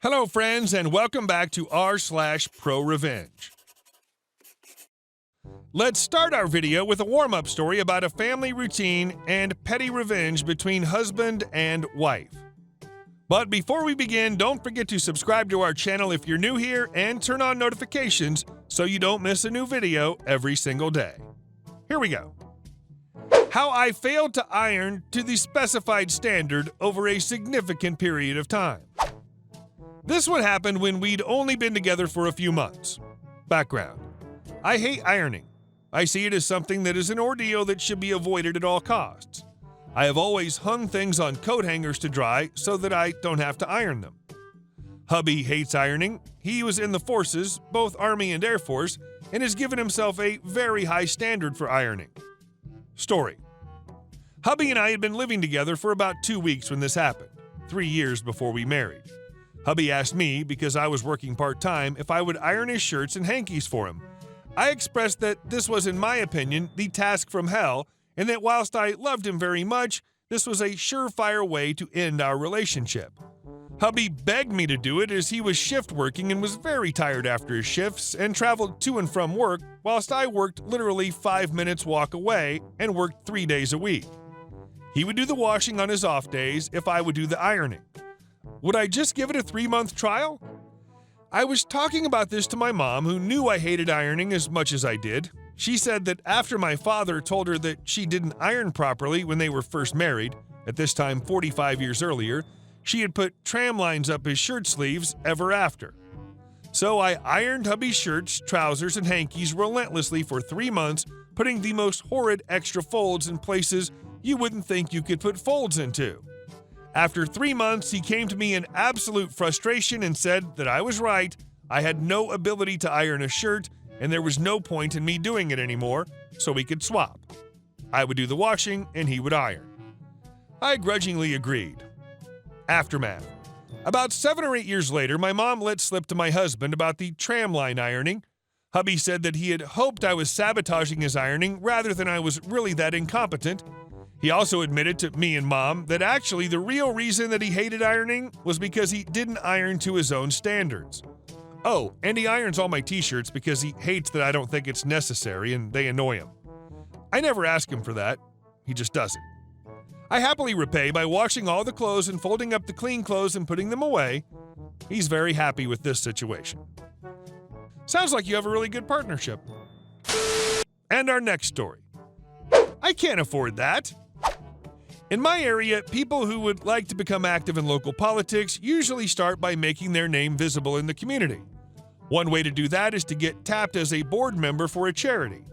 Hello, friends, and welcome back to r/ProRevenge. Let's start our video with a warm-up story about a family routine and petty revenge between husband and wife. But before we begin, don't forget to subscribe to our channel if you're new here and turn on notifications so you don't miss a new video every single day. Here we go. How I failed to iron to the specified standard over a significant period of time. This would happen when we'd only been together for a few months. Background: I hate ironing. I see it as something that is an ordeal that should be avoided at all costs. I have always hung things on coat hangers to dry so that I don't have to iron them. Hubby hates ironing. He was in the forces, both Army and Air Force, and has given himself a very high standard for ironing. Story: Hubby and I had been living together for about 2 weeks when this happened, 3 years before we married. Hubby asked me, because I was working part-time, if I would iron his shirts and hankies for him. I expressed that this was, in my opinion, the task from hell, and that whilst I loved him very much, this was a surefire way to end our relationship. Hubby begged me to do it as he was shift working and was very tired after his shifts and traveled to and from work, whilst I worked literally 5 minutes walk away and worked 3 days a week. He would do the washing on his off days if I would do the ironing. Would I just give it a 3-month trial? I was talking about this to my mom, who knew I hated ironing as much as I did. She said that after my father told her that she didn't iron properly when they were first married, at this time 45 years earlier, she had put tram lines up his shirt sleeves ever after. So I ironed hubby's shirts, trousers, and hankies relentlessly for 3 months, putting the most horrid extra folds in places you wouldn't think you could put folds into. After 3 months, he came to me in absolute frustration and said that I was right, I had no ability to iron a shirt, and there was no point in me doing it anymore, so we could swap. I would do the washing, and he would iron. I grudgingly agreed. Aftermath: About 7 or 8 years later, my mom let slip to my husband about the tramline ironing. Hubby said that he had hoped I was sabotaging his ironing rather than I was really that incompetent. He also admitted to me and Mom that actually the real reason that he hated ironing was because he didn't iron to his own standards. Oh, and he irons all my t-shirts because he hates that I don't think it's necessary and they annoy him. I never ask him for that. He just does it. I happily repay by washing all the clothes and folding up the clean clothes and putting them away. He's very happy with this situation. Sounds like you have a really good partnership. And our next story. I can't afford that. In my area, people who would like to become active in local politics usually start by making their name visible in the community. One way to do that is to get tapped as a board member for a charity.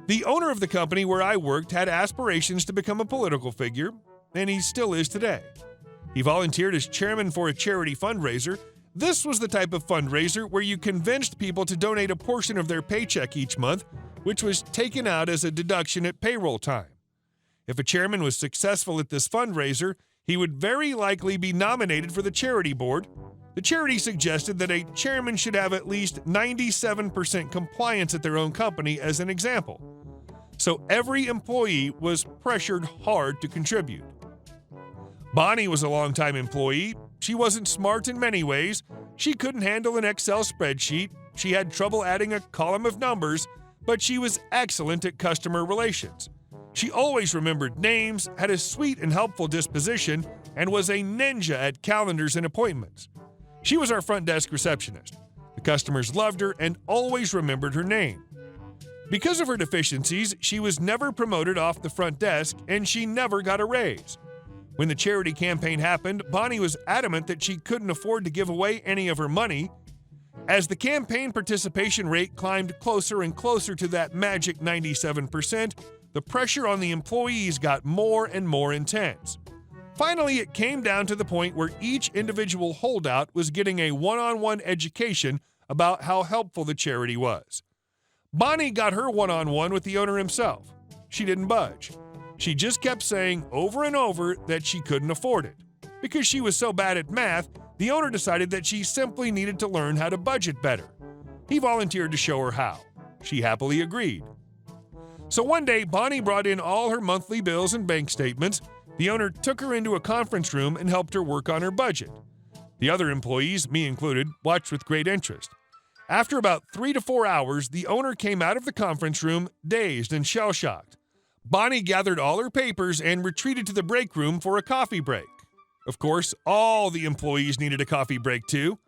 The owner of the company where I worked had aspirations to become a political figure, and he still is today. He volunteered as chairman for a charity fundraiser. This was the type of fundraiser where you convinced people to donate a portion of their paycheck each month, which was taken out as a deduction at payroll time. If a chairman was successful at this fundraiser, he would very likely be nominated for the charity board. The charity suggested that a chairman should have at least 97% compliance at their own company as an example. So every employee was pressured hard to contribute. Bonnie was a longtime employee. She wasn't smart in many ways. She couldn't handle an Excel spreadsheet. She had trouble adding a column of numbers, but she was excellent at customer relations. She always remembered names, had a sweet and helpful disposition, and was a ninja at calendars and appointments. She was our front desk receptionist. The customers loved her and always remembered her name. Because of her deficiencies, she was never promoted off the front desk, and she never got a raise. When the charity campaign happened, Bonnie was adamant that she couldn't afford to give away any of her money. As the campaign participation rate climbed closer and closer to that magic 97%, the pressure on the employees got more and more intense. Finally, it came down to the point where each individual holdout was getting a one-on-one education about how helpful the charity was. Bonnie got her one-on-one with the owner himself. She didn't budge. She just kept saying over and over that she couldn't afford it. Because she was so bad at math, the owner decided that she simply needed to learn how to budget better. He volunteered to show her how. She happily agreed. So one day, Bonnie brought in all her monthly bills and bank statements. The owner took her into a conference room and helped her work on her budget. The other employees, me included, watched with great interest. After about 3 to 4 hours, the owner came out of the conference room dazed and shell-shocked. Bonnie gathered all her papers and retreated to the break room for a coffee break. Of course, all the employees needed a coffee break too.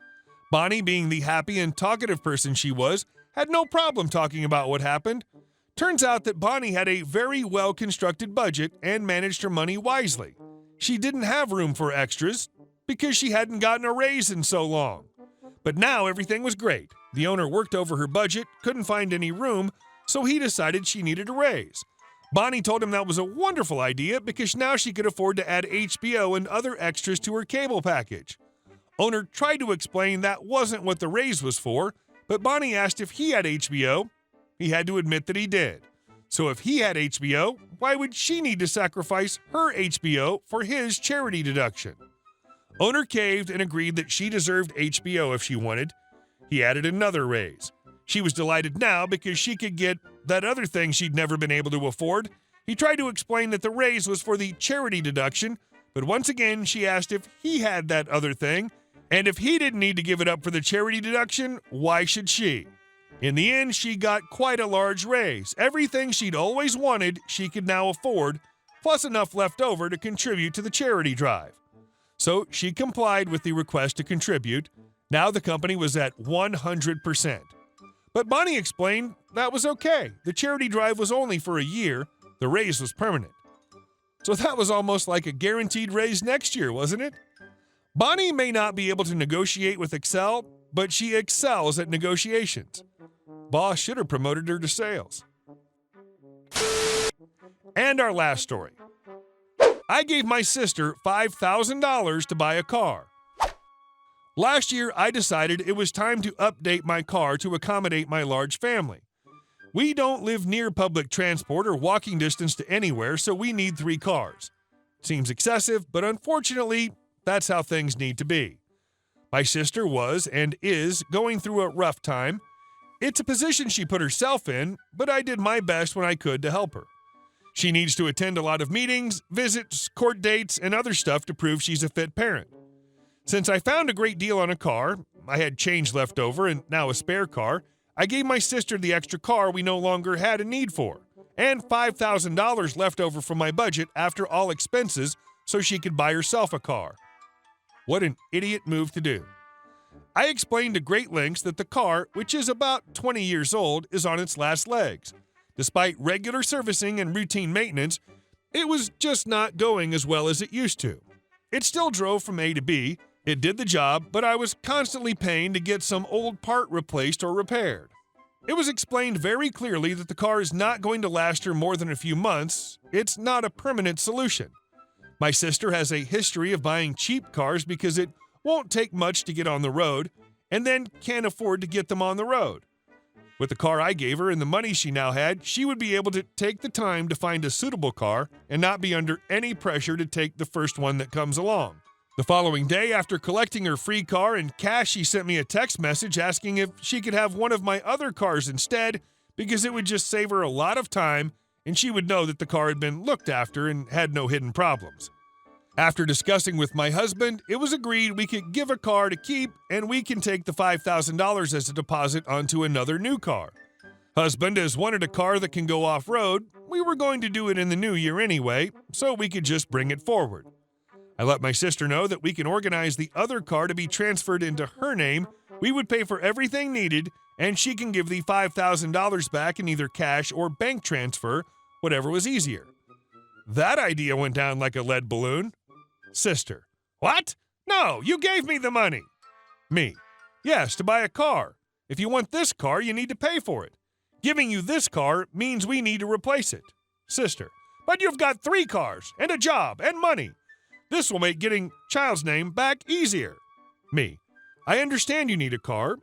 Bonnie, being the happy and talkative person she was, had no problem talking about what happened. Turns out that Bonnie had a very well-constructed budget and managed her money wisely. She didn't have room for extras because she hadn't gotten a raise in so long. But now everything was great. The owner worked over her budget, couldn't find any room, so he decided she needed a raise. Bonnie told him that was a wonderful idea because now she could afford to add HBO and other extras to her cable package. Owner tried to explain that wasn't what the raise was for, but Bonnie asked if he had HBO. He had to admit that he did. So if he had HBO, why would she need to sacrifice her HBO for his charity deduction? Owner caved and agreed that she deserved HBO if she wanted. He added another raise. She was delighted now because she could get that other thing she'd never been able to afford. He tried to explain that the raise was for the charity deduction, but once again she asked if he had that other thing, and if he didn't need to give it up for the charity deduction, why should she? In the end, she got quite a large raise. Everything she'd always wanted, she could now afford, plus enough left over to contribute to the charity drive. So she complied with the request to contribute. Now the company was at 100%. But Bonnie explained that was okay. The charity drive was only for a year. The raise was permanent. So that was almost like a guaranteed raise next year, wasn't it? Bonnie may not be able to negotiate with Excel, but she excels at negotiations. Boss should have promoted her to sales. And our last story. I gave my sister $5,000 to buy a car. Last year, I decided it was time to update my car to accommodate my large family. We don't live near public transport or walking distance to anywhere, so we need 3 cars. Seems excessive, but unfortunately, that's how things need to be. My sister was and is going through a rough time. It's a position she put herself in, but I did my best when I could to help her. She needs to attend a lot of meetings, visits, court dates, and other stuff to prove she's a fit parent. Since I found a great deal on a car, I had change left over and now a spare car, I gave my sister the extra car we no longer had a need for, and $5,000 left over from my budget after all expenses so she could buy herself a car. What an idiot move to do. I explained to great lengths that the car, which is about 20 years old, is on its last legs. Despite regular servicing and routine maintenance, it was just not going as well as it used to. It still drove from A to B, it did the job, but I was constantly paying to get some old part replaced or repaired. It was explained very clearly that the car is not going to last her more than a few months. It's not a permanent solution. My sister has a history of buying cheap cars because it won't take much to get on the road, and then can't afford to get them on the road. With the car I gave her and the money she now had, she would be able to take the time to find a suitable car and not be under any pressure to take the first one that comes along. The following day, after collecting her free car and cash, she sent me a text message asking if she could have one of my other cars instead because it would just save her a lot of time and she would know that the car had been looked after and had no hidden problems. After discussing with my husband, it was agreed we could give a car to keep and we can take the $5,000 as a deposit onto another new car. Husband has wanted a car that can go off-road. We were going to do it in the new year anyway, so we could just bring it forward. I let my sister know that we can organize the other car to be transferred into her name. We would pay for everything needed, and she can give the $5,000 back in either cash or bank transfer, whatever was easier. That idea went down like a lead balloon. Sister: What? No, you gave me the money. Me: Yes, to buy a car. If you want this car, you need to pay for it. Giving you this car means we need to replace it. Sister: But you've got 3 cars, and a job, and money. This will make getting child's name back easier. Me: I understand you need a car.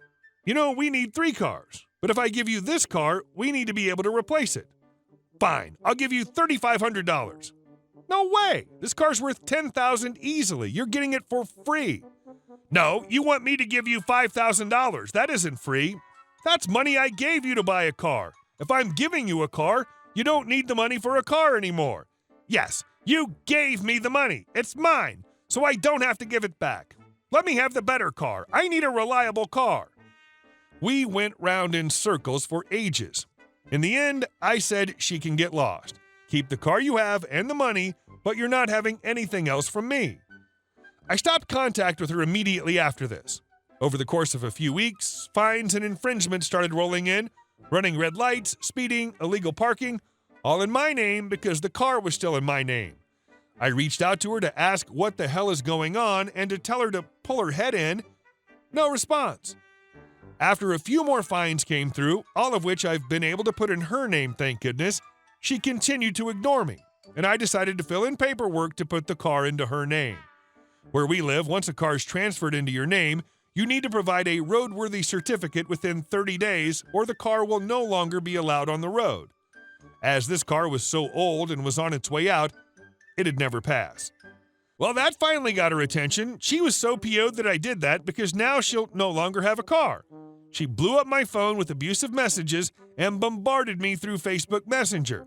You know, we need 3 cars. But if I give you this car, we need to be able to replace it. Fine, I'll give you $3,500. No way! This car's worth $10,000 easily. You're getting it for free. No, you want me to give you $5,000. That isn't free. That's money I gave you to buy a car. If I'm giving you a car, you don't need the money for a car anymore. Yes, you gave me the money. It's mine, so I don't have to give it back. Let me have the better car. I need a reliable car. We went round in circles for ages. In the end, I said she can get lost. Keep the car you have and the money, but you're not having anything else from me. I stopped contact with her immediately after this. Over the course of a few weeks, fines and infringements started rolling in, running red lights, speeding, illegal parking, all in my name because the car was still in my name. I reached out to her to ask what the hell is going on and to tell her to pull her head in. No response. After a few more fines came through, all of which I've been able to put in her name, thank goodness, she continued to ignore me, and I decided to fill in paperwork to put the car into her name. Where we live, once a car is transferred into your name, you need to provide a roadworthy certificate within 30 days or the car will no longer be allowed on the road. As this car was so old and was on its way out, it'd never pass. Well, that finally got her attention. She was so PO'd that I did that because now she'll no longer have a car. She blew up my phone with abusive messages and bombarded me through Facebook Messenger.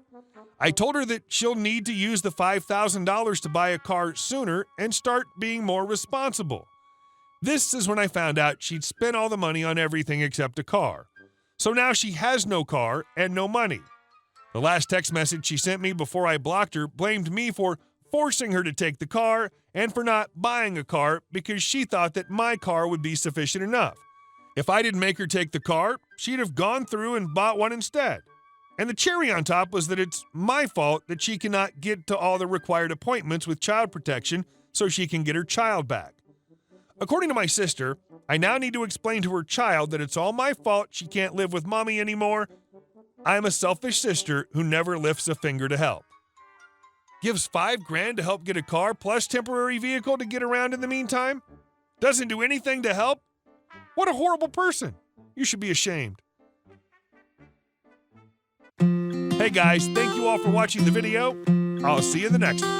I told her that she'll need to use the $5,000 to buy a car sooner and start being more responsible. This is when I found out she'd spent all the money on everything except a car. So now she has no car and no money. The last text message she sent me before I blocked her blamed me for forcing her to take the car and for not buying a car because she thought that my car would be sufficient enough. If I didn't make her take the car, she'd have gone through and bought one instead. And the cherry on top was that it's my fault that she cannot get to all the required appointments with child protection so she can get her child back. According to my sister, I now need to explain to her child that it's all my fault she can't live with mommy anymore. I'm a selfish sister who never lifts a finger to help. Gives $5,000 to help get a car plus temporary vehicle to get around in the meantime? Doesn't do anything to help? What a horrible person. You should be ashamed. Hey guys, thank you all for watching the video. I'll see you in the next one.